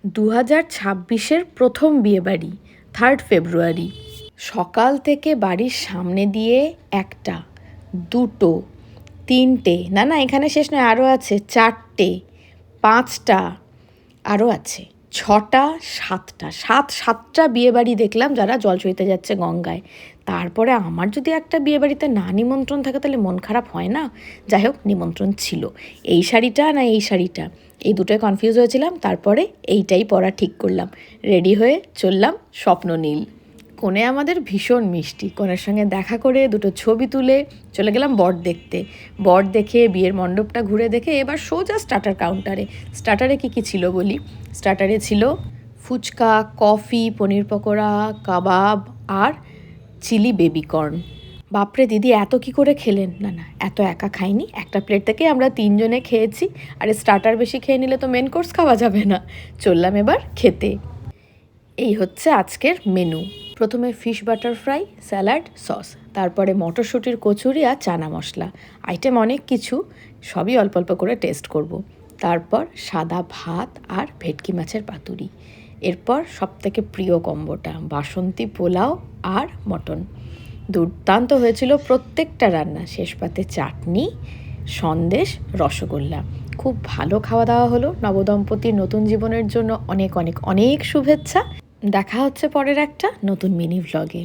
2026-এর প্রথম বিয়েবাড়ি, 3 ফেব্রুয়ারি। সকাল থেকে বাড়ির সামনে দিয়ে একটা, দুটো, তিনটে, না এখানে শেষ নয়, আরও আছে 4টে, 5টা, আরও আছে 6টা, 7টা, সাতটা বিয়েবাড়ি দেখলাম যারা জল চইতে যাচ্ছে গঙ্গায়। তারপরে আমার যদি একটা বিয়েবাড়িতে না নিমন্ত্রণ থাকে তাহলে মন খারাপ হয় না? যাই হোক, নিমন্ত্রণ ছিল। এই শাড়িটা না এই শাড়িটা, এই দুটোয় কনফিউজ হয়েছিলাম। তারপরে এইটাই পরা ঠিক করলাম, রেডি হয়ে চললাম স্বপ্ননীল। কনে আমাদের ভীষণ মিষ্টি, কনের সঙ্গে দেখা করে দুটো ছবি তুলে চলে গেলাম বর দেখতে। বর দেখে বিয়ের মণ্ডপটা ঘুরে দেখে এবার সোজা স্টার্টার কাউন্টারে। স্টার্টারে কী ছিল বলি। স্টার্টারে ছিল ফুচকা, কফি, পনির পকোড়া, কাবাব আর চিলি বেবিকর্ন। বাপরে দিদি, এত কি করে খেলেন? না এত একা খাইনি, একটা প্লেট থেকে আমরা 3জনে খেয়েছি। আর স্টার্টার বেশি খেয়ে নিলে তো মেন কোর্স খাওয়া যাবে না। চললাম এবার খেতে। এই হচ্ছে আজকের মেনু। প্রথমে fish butter fry, salad, sauce, তারপরে মটরশুঁটির কচুরি আর চানা মশলা। আইটেম অনেক কিছু, সবই অল্প অল্প করে টেস্ট করব। তারপর সাদা ভাত আর ভেটকি মাছের পাতুরি। এরপর সবথেকে প্রিয় কম্বোটা, বাসন্তী পোলাও আর মটন। দুর্দান্ত হয়েছিল প্রত্যেকটা রান্না। শেষ পাতে চাটনি, সন্দেশ, রসগোল্লা। খুব ভালো খাওয়া দাওয়া হলো। নবদম্পতির নতুন জীবনের জন্য অনেক অনেক অনেক শুভেচ্ছা। দেখা হচ্ছে পরের একটা নতুন মিনি ভ্লগে।